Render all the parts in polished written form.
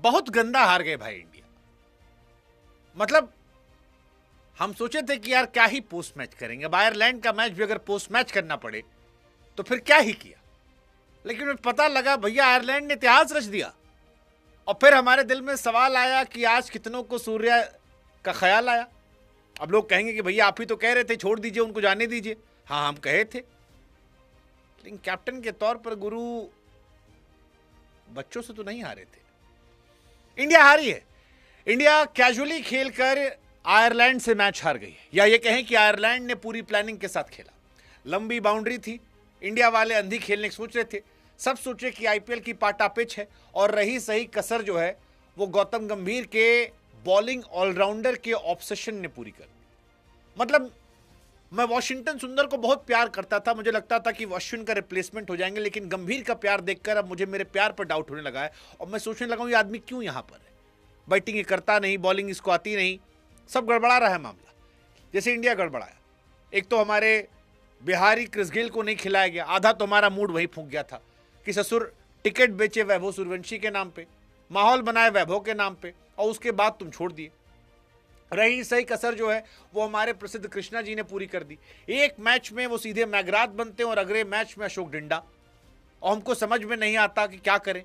बहुत गंदा हार गए भाई इंडिया। मतलब हम सोचे थे कि यार क्या ही पोस्ट मैच करेंगे, अब आयरलैंड का मैच भी अगर पोस्ट मैच करना पड़े तो फिर क्या ही किया। लेकिन पता लगा भैया आयरलैंड ने इतिहास रच दिया। और फिर हमारे दिल में सवाल आया कि आज कितनों को सूर्या का ख्याल आया। अब लोग कहेंगे कि भैया आप ही तो कह रहे थे छोड़ दीजिए उनको जाने दीजिए। हाँ हम कहे थे, लेकिन कैप्टन के तौर पर गुरु बच्चों से तो नहीं हारे थे। इंडिया हारी है। इंडिया कैजुअली खेलकर आयरलैंड से मैच हार गई है, या ये कहें कि आयरलैंड ने पूरी प्लानिंग के साथ खेला। लंबी बाउंड्री थी, इंडिया वाले अंधी खेलने की सोच रहे थे। सब सोचे कि आईपीएल की पाटा पिच है, और रही सही कसर जो है वो गौतम गंभीर के बॉलिंग ऑलराउंडर के ऑब्सेशन ने पूरी कर दी। मतलब मैं वॉशिंगटन सुंदर को बहुत प्यार करता था, मुझे लगता था कि अश्विन का रिप्लेसमेंट हो जाएंगे, लेकिन गंभीर का प्यार देखकर अब मुझे मेरे प्यार पर डाउट होने लगा है। और मैं सोचने लगा हूं ये आदमी क्यों यहां पर है। बैटिंग ये करता नहीं, बॉलिंग इसको आती नहीं, सब गड़बड़ा रहा है मामला। जैसे इंडिया गड़बड़ाया, एक तो हमारे बिहारी क्रिस गेल को नहीं खिलाया गया, आधा तो हमारा मूड वही फूंक गया था कि ससुर टिकट बेचे वैभव सूर्यवंशी के नाम पे, माहौल बनाए वैभव के नाम पे, और उसके बाद तुम छोड़ दिए। रही सही कसर जो है वो हमारे प्रसिद्ध कृष्णा जी ने पूरी कर दी। एक मैच में वो सीधे मैगरात बनते हैं और अगले मैच में अशोक डिंडा, और हमको समझ में नहीं आता कि क्या करें।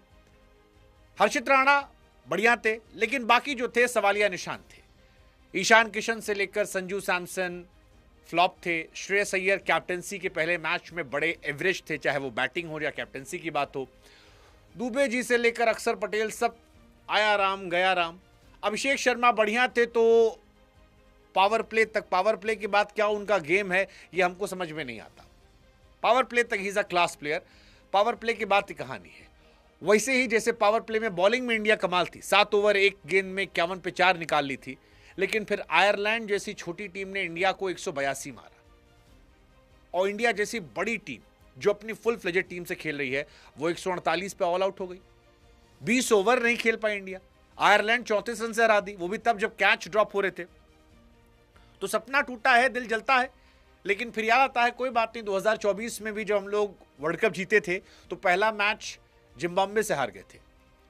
हर्षित राणा बढ़िया थे, लेकिन बाकी जो थे सवालिया निशान थे। ईशान किशन से लेकर संजू सैमसन फ्लॉप थे। श्रेयस अय्यर कैप्टनसी के पहले मैच में बड़े एवरेज थे, चाहे वो बैटिंग हो या कैप्टनसी की बात हो। दुबे जी से लेकर अक्षर पटेल सब आया राम गया राम। अभिषेक शर्मा बढ़िया थे, तो पावर प्ले तक, पावर प्ले के बाद क्या उनका गेम है ये हमको समझ में नहीं आता। पावर प्ले तक he is a class player, power play के बाद की कहानी है। वैसे ही जैसे पावर प्ले में बॉलिंग में इंडिया कमाल थी, 7 ओवर 1 गेंद में 51 पे 4 निकाल ली थी, लेकिन फिर आयरलैंड जैसी छोटी टीम ने इंडिया को 182 मारा। और इंडिया जैसी बड़ी टीम जो अपनी फुल फ्लेजेड टीम से खेल रही है वो 148 पे ऑल आउट हो गई। 20 ओवर नहीं खेल पाई इंडिया। आयरलैंड 34 रन से हरा दी, वो भी तब जब कैच ड्रॉप हो रहे थे। तो सपना टूटा है, दिल जलता है, लेकिन फिर याद आता है कोई बात नहीं। 2024 में भी जब हम लोग वर्ल्ड कप जीते थे तो पहला मैच जिम्बाब्वे से हार गए थे,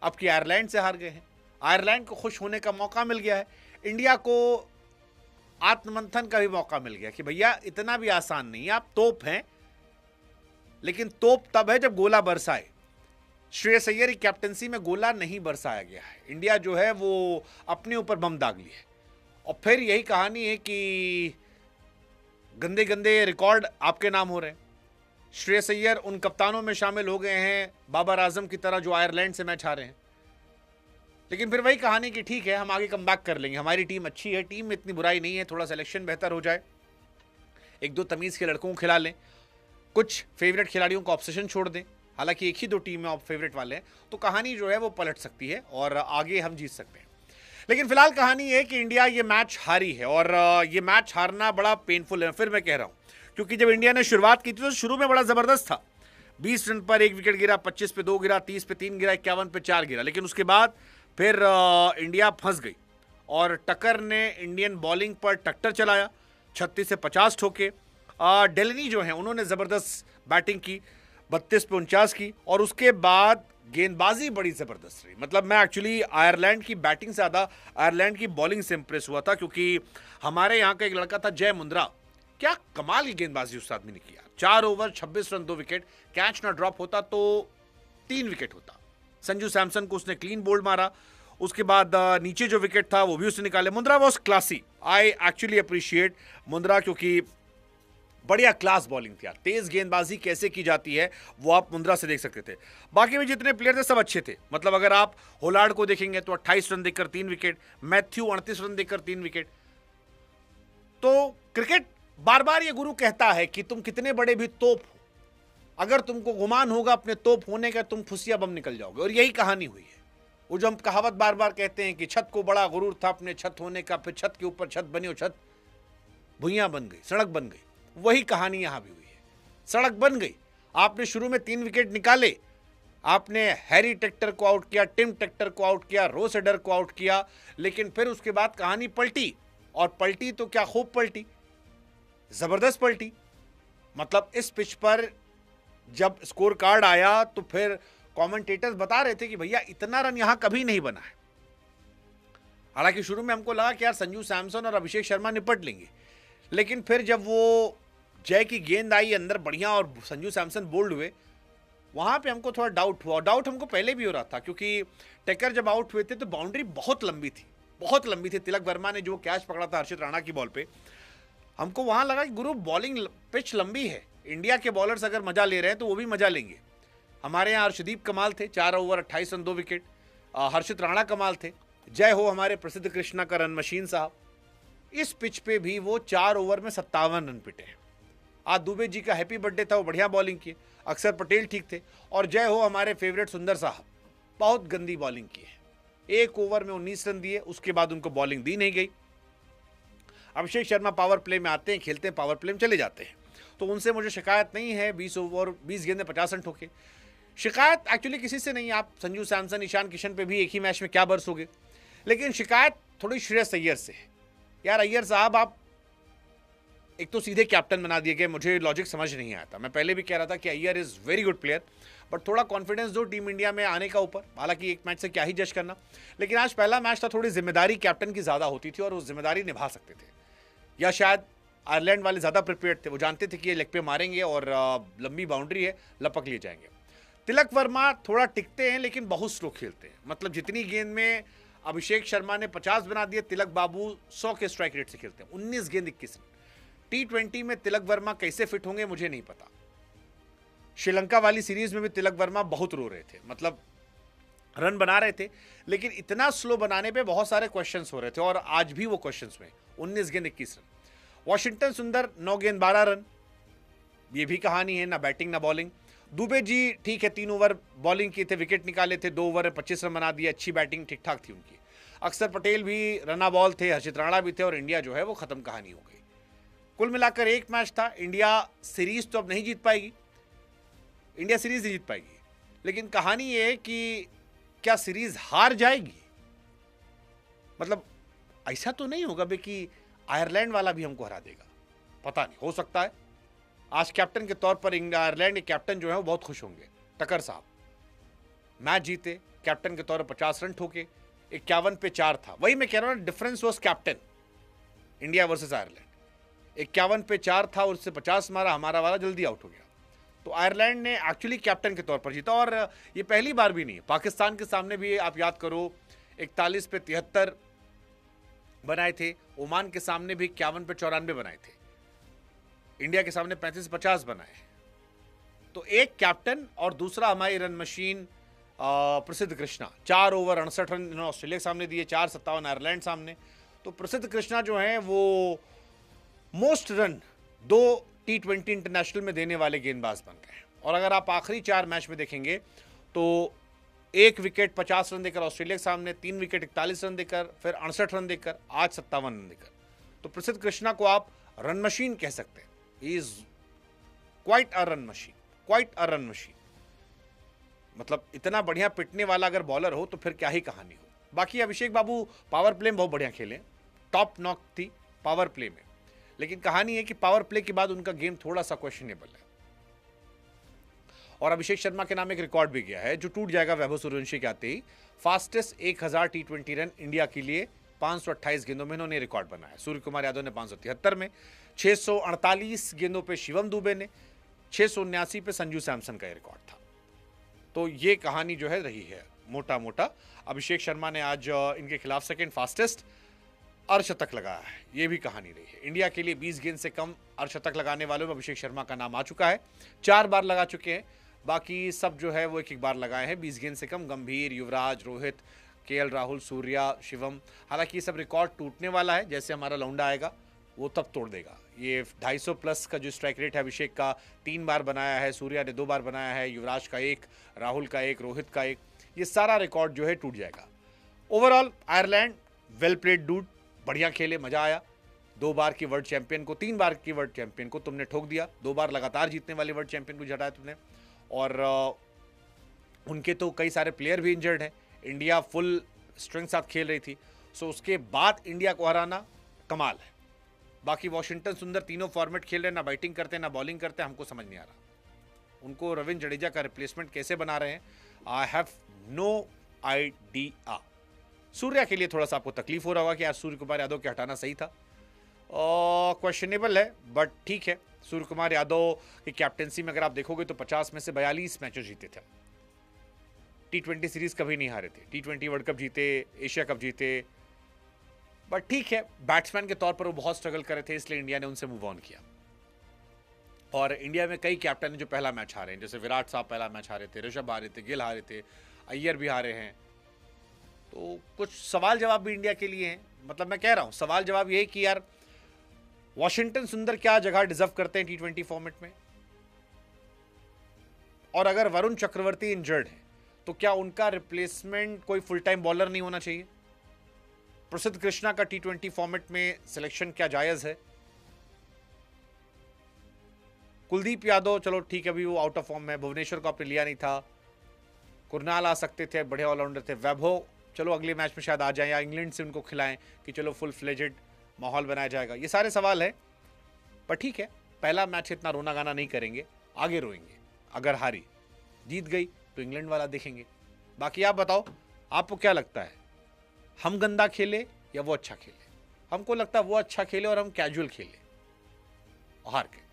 अब की आयरलैंड से हार गए हैं। आयरलैंड को खुश होने का मौका मिल गया है, इंडिया को आत्ममंथन का भी मौका मिल गया कि भैया इतना भी आसान नहीं है, आप तोप हैं, लेकिन तोप तब है जब गोला बरसाए। श्रेयस अय्यर की कैप्टनसी में गोला नहीं बरसाया गया है। इंडिया जो है वो अपने ऊपर बम दाग ली है। और फिर यही कहानी है कि गंदे गंदे रिकॉर्ड आपके नाम हो रहे हैं। श्रेयस अय्यर उन कप्तानों में शामिल हो गए हैं बाबर आजम की तरह जो आयरलैंड से मैच हारे हैं। लेकिन फिर वही कहानी कि ठीक है हम आगे कम बैक कर लेंगे, हमारी टीम अच्छी है, टीम में इतनी बुराई नहीं है, थोड़ा सिलेक्शन बेहतर हो जाए, 1-2 तमीज़ के लड़कों को खिला लें, कुछ फेवरेट खिलाड़ियों का ऑब्सेशन छोड़ दें। हालांकि एक ही 2 टीम में फेवरेट वाले हैं, तो कहानी जो है वो पलट सकती है और आगे हम जीत सकते हैं। लेकिन फिलहाल कहानी है कि इंडिया ये मैच हारी है, और ये मैच हारना बड़ा पेनफुल है। फिर मैं कह रहा हूँ, क्योंकि जब इंडिया ने शुरुआत की थी तो शुरू में बड़ा ज़बरदस्त था। 20 रन पर 1 विकेट गिरा, 25 पे 2 गिरा, 30 पे 3 गिरा, 51 पे 4 गिरा। लेकिन उसके बाद फिर इंडिया फंस गई और टक्कर ने इंडियन बॉलिंग पर ट्रैक्टर चलाया, 36 से 50 ठोके। डेलनी जो है उन्होंने ज़बरदस्त बैटिंग की, 32 पे 49 की, और उसके बाद गेंदबाजी बड़ी ज़बरदस्त रही। मतलब मैं एक्चुअली आयरलैंड की बैटिंग से ज़्यादा आयरलैंड की बॉलिंग से इंप्रेस हुआ था, क्योंकि हमारे यहाँ का एक लड़का था जय मुंद्रा, क्या कमाल की गेंदबाजी उस आदमी ने किया। 4 ओवर 26 रन 2 विकेट, कैच ना ड्रॉप होता तो 3 विकेट होता। संजू सैमसन को उसने क्लीन बोल्ड मारा, उसके बाद नीचे जो विकेट था वो भी उसने निकाले। Mundra was classy, I actually appreciate Mundra, क्योंकि बढ़िया क्लास बॉलिंग थी। तेज गेंदबाजी कैसे की जाती है वो आप मुंद्रा से देख सकते थे। बाकी भी जितने प्लेयर थे सब अच्छे थे। मतलब अगर आप होलार्ड को देखेंगे तो 28 रन देकर 3 विकेट, मैथ्यू 38 रन देकर 3 विकेट। तो क्रिकेट बार बार ये गुरु कहता है कि तुम कितने बड़े भी तोप हो, अगर तुमको गुमान होगा अपने तोप होने का, तुम फुसिया बम निकल जाओगे। और यही कहानी हुई है। वो जो हम कहावत बार बार कहते हैं कि छत को बड़ा गुरूर था अपने छत होने का, फिर छत के ऊपर छत बनी और छत भुइयां बन गई, सड़क बन गई। वही कहानी यहां भी हुई है। सड़क बन गई, आपने शुरू में 3 विकेट निकाले, आपने हैरी टेक्टर को आउट किया, टिम टेक्टर को आउट किया, रोस एडर को आउट किया, लेकिन फिर उसके बाद कहानी पलटी। और पलटी तो क्या खूब पलटी, जबरदस्त पलटी। मतलब इस पिच पर जब स्कोर कार्ड आया तो फिर कमेंटेटर्स बता रहे थे कि भैया इतना रन यहां कभी नहीं बना है। हालांकि शुरू में हमको लगा कि यार संजू सैमसन और अभिषेक शर्मा निपट लेंगे, लेकिन फिर जब वो जय की गेंद आई अंदर बढ़िया और संजू सैमसन बोल्ड हुए, वहां पे हमको थोड़ा डाउट हुआ। डाउट हमको पहले भी हो रहा था, क्योंकि टेकर जब आउट हुए थे तो बाउंड्री बहुत लंबी थी, बहुत लंबी थी। तिलक वर्मा ने जो कैच पकड़ा था हर्षित राणा की बॉल पे, हमको वहां लगा कि गुरु बॉलिंग पिच लंबी है, इंडिया के बॉलर्स अगर मजा ले रहे हैं तो वो भी मजा लेंगे। हमारे यहाँ अर्शदीप कमाल थे, 4 ओवर 28 रन 2 विकेट। हर्षित राणा कमाल थे। जय हो हमारे प्रसिद्ध कृष्णा का रन मशीन साहब। इस पिच पे भी वो 4 ओवर में 57 रन पिटे हैं। आज दुबे जी का हैप्पी बर्थडे था, वो बढ़िया बॉलिंग किए। अक्षर पटेल ठीक थे। और जय हो हमारे फेवरेट सुंदर साहब, बहुत गंदी बॉलिंग की है। 1 ओवर में 19 रन दिए, उसके बाद उनको बॉलिंग दी नहीं गई। अभिषेक शर्मा पावर प्ले में आते हैं, खेलते हैं, पावर प्ले में चले जाते हैं, तो उनसे मुझे शिकायत नहीं है। 20 ओवर 20 गेंद में 50 रन ठोके। शिकायत एक्चुअली किसी से नहीं। आप संजू सैमसन, ईशान किशन पे भी एक ही मैच में क्या बरसोगे, लेकिन शिकायत थोड़ी श्रेयस अय्यर से है। यार अय्यर साहब, आप एक तो सीधे कैप्टन बना दिए गए, मुझे लॉजिक समझ नहीं आता। मैं पहले भी कह रहा था कि Iyer is very good player, but थोड़ा कॉन्फिडेंस दो टीम इंडिया में आने का ऊपर। हालांकि एक मैच से क्या ही जज करना, लेकिन आज पहला मैच था, थोड़ी जिम्मेदारी कैप्टन की ज्यादा होती थी और वो जिम्मेदारी निभा सकते थे। या शायद आयरलैंड वाले ज्यादा प्रिपेयर्ड थे, वो जानते थे कि ये लेग पे मारेंगे और लंबी बाउंड्री है, लपक लिए जाएंगे। तिलक वर्मा थोड़ा टिकते हैं, लेकिन बहुत स्लो खेलते हैं। मतलब जितनी गेंद में अभिषेक शर्मा ने 50 बना दिए, तिलक बाबू 100 के स्ट्राइक रेट से खेलते हैं। 19 गेंद 21 रन। T20 में तिलक वर्मा कैसे फिट होंगे मुझे नहीं पता। श्रीलंका वाली सीरीज में भी तिलक वर्मा बहुत रो रहे थे, मतलब रन बना रहे थे, लेकिन इतना स्लो बनाने पे बहुत सारे क्वेश्चंस हो रहे थे, और आज भी वो क्वेश्चंस हुए। 19 गेंद 21 रन। वॉशिंगटन सुंदर 9 गेंद 12 रन। ये भी कहानी है, ना बैटिंग ना बॉलिंग। दुबे जी ठीक है, 3 ओवर बॉलिंग किए थे, विकेट निकाले थे, 2 ओवर में 25 रन बना दिए, अच्छी बैटिंग ठीक ठाक थी उनकी। अक्षर पटेल भी रना बॉल थे, हर्षित राणा भी थे, और इंडिया जो है वो खत्म कहानी हो गई। कुल मिलाकर एक मैच था। इंडिया सीरीज तो अब नहीं जीत पाएगी, इंडिया सीरीज नहीं जीत पाएगी, लेकिन कहानी ये है कि क्या सीरीज हार जाएगी। मतलब ऐसा तो नहीं होगा कि आयरलैंड वाला भी हमको हरा देगा, पता नहीं, हो सकता है। आज कैप्टन के तौर पर आयरलैंड के कैप्टन जो है वो बहुत खुश होंगे, टकर साहब। मैच जीते, कैप्टन के तौर पर 50 रन ठोके, 51 पे 4 था। वही मैं कह रहा हूं, difference was captain. India versus Ireland 51 पे 4 था और उससे 50 मारा, हमारा वाला जल्दी आउट हो गया। तो आयरलैंड ने एक्चुअली कैप्टन के तौर पर जीता, और ये पहली बार भी नहीं है। पाकिस्तान के सामने भी आप याद करो 41 पे 73 बनाए थे, ओमान के सामने भी 51 पे 94 बनाए थे, इंडिया के सामने 35-50 बनाए। तो एक कैप्टन और दूसरा हमारी रन मशीन प्रसिद्ध कृष्णा, 4 ओवर 68 रन ऑस्ट्रेलिया के सामने दिए, 4-57 आयरलैंड सामने। तो प्रसिद्ध कृष्णा जो है वो मोस्ट रन 2 T20 इंटरनेशनल में देने वाले गेंदबाज बन गए। और अगर आप आखिरी 4 मैच में देखेंगे तो 1 विकेट 50 रन देकर ऑस्ट्रेलिया के सामने, 3 विकेट 41 रन देकर, फिर 68 रन देकर, आज 57 रन देकर। तो प्रसिद्ध कृष्णा को आप रन मशीन कह सकते हैं। He is quite a run machine, quite a run machine. मतलब इतना बढ़िया पिटने वाला अगर बॉलर हो तो फिर क्या ही कहानी हो। बाकी अभिषेक बाबू पावर प्ले में बहुत बढ़िया खेले, टॉप नॉक थी पावर प्ले में, लेकिन कहानी है कि पावर प्ले के बाद उनका गेम थोड़ा सा क्वेश्चनेबल है। और अभिषेक शर्मा के नाम एक रिकॉर्ड भी गया है जो टूट जाएगा वैभव सूर्यवंशी के आते ही। फास्टेस्ट 1000 T20 रन इंडिया के लिए 528 गेंदों में इन्होंने रिकॉर्ड बनाया। सूर्य कुमार यादव ने 573 में, 648 गेंदों पे शिवम दुबे ने, 679 पे संजू सैमसन का रिकॉर्ड था। तो ये कहानी जो है रही है मोटा मोटा। अभिषेक शर्मा ने आज इनके खिलाफ सेकेंड फास्टेस्ट अर्धशतक लगाया है, ये भी कहानी रही है। इंडिया के लिए 20 गेंद से कम अर्धशतक लगाने वालों में अभिषेक शर्मा का नाम आ चुका है, 4 बार लगा चुके हैं। बाकी सब जो है वो 1-1 बार लगाए हैं 20 गेंद से कम। गंभीर, युवराज, रोहित, केएल राहुल, सूर्या, शिवम। हालांकि ये सब रिकॉर्ड टूटने वाला है, जैसे हमारा लौंडा आएगा वो तब तोड़ देगा। ये 250 प्लस का जो स्ट्राइक रेट है अभिषेक का 3 बार बनाया है, सूर्या ने 2 बार बनाया है, युवराज का 1, राहुल का 1, रोहित का 1। ये सारा रिकॉर्ड जो है टूट जाएगा। Overall Ireland well played dude, बढ़िया खेले, मजा आया। 2 बार की वर्ल्ड चैंपियन को, 3 बार की वर्ल्ड चैंपियन को तुमने ठोक दिया, 2 बार लगातार जीतने वाले वर्ल्ड चैंपियन को झटाया तुमने। और उनके तो कई सारे प्लेयर भी इंजर्ड है, इंडिया फुल स्ट्रेंथ साथ खेल रही थी, सो उसके बाद इंडिया को हराना कमाल है। बाकी वॉशिंगटन सुंदर तीनों फॉर्मेट खेल रहे हैं, ना बैटिंग करते हैं ना बॉलिंग करते हैं, हमको समझ नहीं आ रहा उनको रविंद्र जडेजा का रिप्लेसमेंट कैसे बना रहे हैं। I have no idea. Surya के लिए थोड़ा सा आपको तकलीफ हो रहा होगा कि आज सूर्य कुमार यादव के हटाना सही था, और क्वेश्चनेबल है, बट ठीक है। सूर्य कुमार यादव की कैप्टेंसी में अगर आप देखोगे तो 50 में से 42 मैचेस जीते थे। T20 सीरीज कभी नहीं हारे थे, T20 वर्ल्ड कप जीते, एशिया कप जीते, बट ठीक है, बैट्समैन के तौर पर वो बहुत स्ट्रगल कर रहे थे, इसलिए इंडिया ने उनसे मूव ऑन किया। और इंडिया में कई कैप्टन जो पहला मैच हारे हैं, जैसे विराट साहब पहला मैच हारे थे, ऋषभ हारे थे, गिल हारे थे, अय्यर भी हारे हैं। तो कुछ सवाल जवाब भी इंडिया के लिए हैं। मतलब मैं कह रहा हूं, सवाल जवाब ये कि यार वॉशिंगटन सुंदर क्या जगह डिजर्व करते हैं T20 फॉर्मेट में, और अगर वरुण चक्रवर्ती इंजर्ड है तो क्या उनका रिप्लेसमेंट कोई फुल टाइम बॉलर नहीं होना चाहिए? प्रसिद्ध कृष्णा का T20 फॉर्मेट में सिलेक्शन क्या जायज है? कुलदीप यादव चलो ठीक है, अभी वो आउट ऑफ फॉर्म है, भुवनेश्वर को आपने लिया नहीं था, कुरनाल आ सकते थे, बड़े ऑलराउंडर थे, वैभव चलो अगले मैच में शायद आ जाए, या इंग्लैंड से उनको खिलाएं कि चलो फुल फ्लेजेड माहौल बनाया जाएगा। ये सारे सवाल है, पर ठीक है, पहला मैच इतना रोना गाना नहीं करेंगे, आगे रोएंगे। अगर हारी, जीत गई तो इंग्लैंड वाला देखेंगे। बाकी आप बताओ, आपको क्या लगता है, हम गंदा खेले या वो अच्छा खेले? हमको लगता है वो अच्छा खेले और हम कैजुअल खेले, हार के।